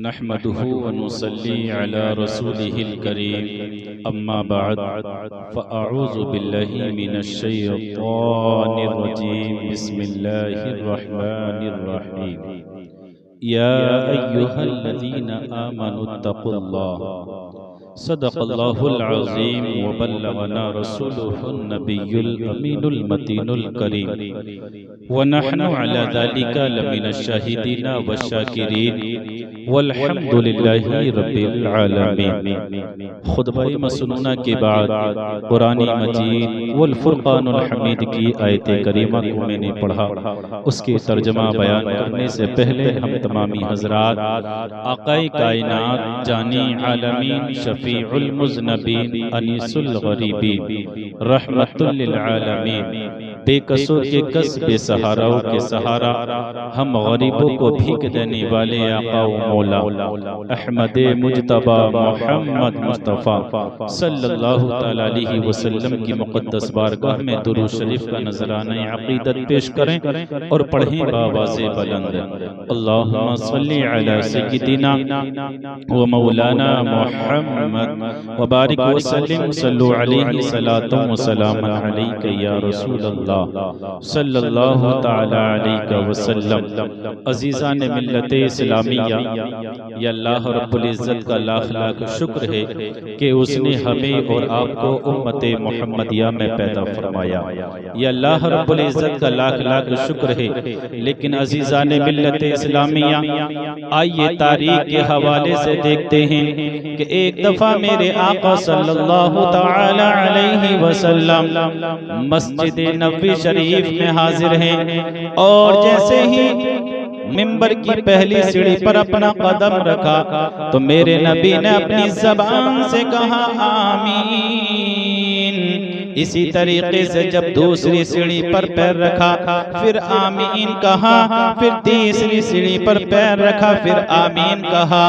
नहमदुहु व नुसल्ली अला रसूलिहिल करीम अम्मा बअद फ़अऊज़ु बिल्लाहि मिनश शैतानिर रजीम बिस्मिल्लाहिर रहमानिर रहीम या अय्युहल्लज़ीना आमनुत्तक़ुल्लाह सदक़ल्लाहुल अज़ीम व बल्लगना रसूलुहुन नबियुल अमीनुल मतीनुल करीम व नहनु अला ज़ालिका लमिनश शाहिदीन व शाकिरीन वल्हम्दुलिल्लाहि रब्बिल आलमीन। खुतबा मसनूना के बाद कुरानी मजीद वल फुरक़ानुल हमीद की आयत करीमा को मैंने पढ़ा। उसके तर्जमा बयान करने से पहले हम तमामी हजरात आक़ाए कायनात जानी आलमीन शफीउल मुज़नबीन अनीसुल गरीबीन रहमतुल लिल आलमीन बेकसों के कस बेसहाराओं के सहारा हम गरीबों को भीख देने वाले आका मौला अहमद मुज्तबा मोहम्मद मुस्तफ़ा सल्लल्लाहु तआला अलैहि वसल्लम की मुक़द्दस बारगाह में दुरूद शरीफ का नजराना अक़ीदत पेश करें और पढ़ें बावाज़े बुलंद अल्लाहुम्मा सल्ली अला सय्यिदिना व मौलाना मुहम्मद व बारिक व सल्लिम सल्लु अलैहि सलातुम व सलामन अलैका या रसूल अल्लाह सल्लल्लाहु तआला अलैहि वसल्लम। अज़ीज़ान मिल्लत इस्लामिया, या अल्लाह रब्बुल इज़्ज़त का लाख लाख शुक्र है कि उसने हमें और आपको उम्मत मोहम्मदिया में पैदा फरमाया। या अल्लाह रब्बुल इज़्ज़त का लाख लाख शुक्र है। लेकिन अज़ीज़ान मिल्लत इस्लामिया, आइए तारीख के हवाले से देखते हैं कि एक दफ़ा मेरे आका सल्लल्लाहु तआला अलैहि वसल्लम मस्जिद नबवी शरीफ में हाजिर हैं और जैसे ही मिंबर की पहली सीढ़ी पर अपना कदम रखा तो मेरे नबी ने अपनी ज़बान से कहा आमीन। इसी तरीके से जब दूसरी सीढ़ी पर पैर रखा फिर आमीन कहा, फिर तीसरी सीढ़ी पर पैर रखा फिर आमीन कहा।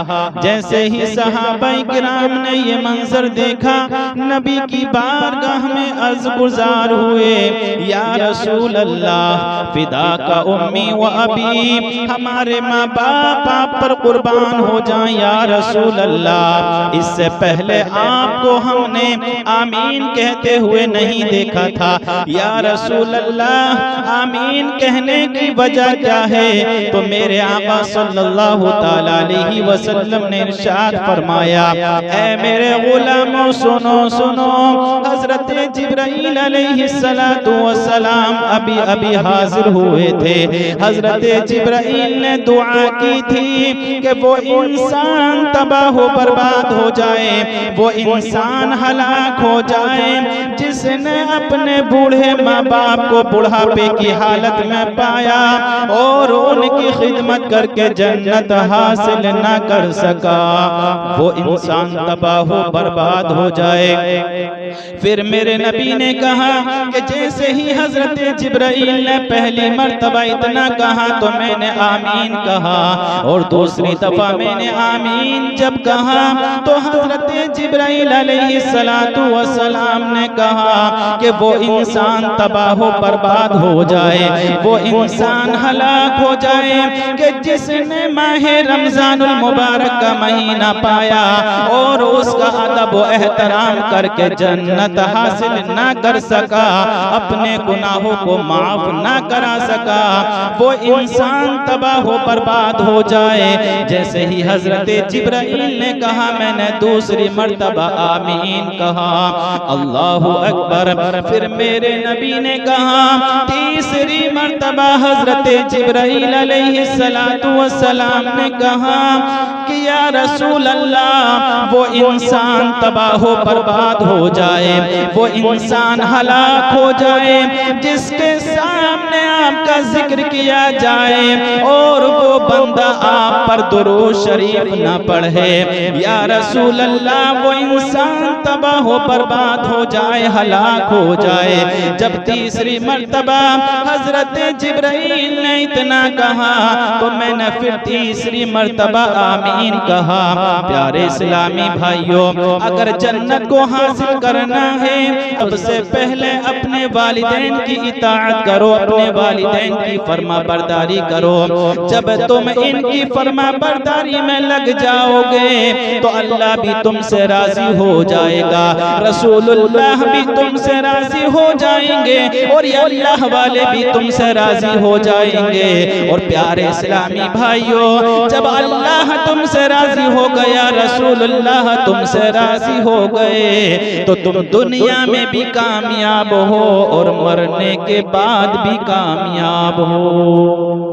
जैसे ही सहाबाए किराम ने ये मंजर देखा नबी की बारगाह में अर्ज़ गुज़ार हुए, या रसूल अल्लाह फिदा का उम्मी व अबी, हमारे माँ बाप आप पर कुर्बान हो जाएं या रसूल अल्लाह। इससे पहले आपको हमने आमीन कहते हुए नहीं देखा था या रसूल अल्लाह। आमीन कहने की वजह क्या है? तो मेरे आका सल्लल्लाहु तआला अलैहि वसल्लम ने इरशाद फरमाया, ऐ मेरे गुलामों सुनो सुनो, हजरत जिब्राइल अलैहिस्सलातु वस्सलाम अभी अभी हाजिर हुए थे। हजरत जिब्राइल ने दुआ की थी कि वो इंसान तबाह हो बर्बाद हो जाए, वो इंसान हलाक हो जाए जिसने अपने बूढ़े माँ बाप को बुढ़ापे की हालत में पाया और उनकी खिदमत करके जन्नत हासिल न कर सका, वो इंसान तबाह हो बर्बाद हो जाए। फिर मेरे नबी ने कहा कि जैसे ही हजरत जिब्राइल ने पहली मर्तबा इतना कहा तो मैंने आमीन कहा, और दूसरी दफा मैंने आमीन जब कहा तो हजरत जिब्राइल अलैहिस्सलातु वस्सलाम ने कहा कि वो इंसान तबाह हो बर्बाद हो जाए, वो इंसान हलाक हो जाए कि जिसने माहे रमजानुल मुबारक का महीना पाया और उसका अदब व एहतराम करके जन्नत हासिल ना कर सका, अपने गुनाहों को माफ ना करा सका, वो इंसान तबाह हो बर्बाद हो जाए। जैसे ही हजरत जिब्राइल ने कहा मैंने दूसरी मर्तबा आमीन कहा, अल्लाहु अकबर। फिर मेरे नबी ने कहा तीसरी मर्तबा हजरत जिब्राइल अलैहिस्सलातु वस्सलाम ने कहा कि या रसूल अल्लाह, वो इंसान तबाह हो बर्बाद हो जाए, वो इंसान हलाक हो जाए जिसके सामने आपका जिक्र किया जाए और वो बंदा आप पर दुरूद शरीफ न पढ़े। या रसूल अल्लाह, वो इंसान तबाह हो बर्बाद हो जाए, हलाक हो जाए। जब तीसरी मर्तबा हजरत जिब्राइल ने इतना कहा तो मैंने फिर तीसरी मर्तबा आमीन आमीन कहा। प्यारे इस्लामी भाइयों, अगर जन्नत को हासिल करना है सबसे पहले अपने वालिदैन की इताअत करो, अपने वालिदैन की फर्मा बरदारी करो। जब तुम इनकी फर्मा बरदारी में लग जाओगे तो अल्लाह भी तुमसे राजी हो जाएगा, रसूलुल्लाह भी तुमसे राजी हो जाएंगे और ये अल्लाह वाले भी तुमसे राजी हो जाएंगे। और प्यारे इस्लामी भाइयों, जब अल्लाह तुमसे राजी हो गया, रसूलुल्लाह तुमसे राजी हो गए, तो तुम दुनिया में भी कामयाब हो और मरने के बाद भी कामयाब हो।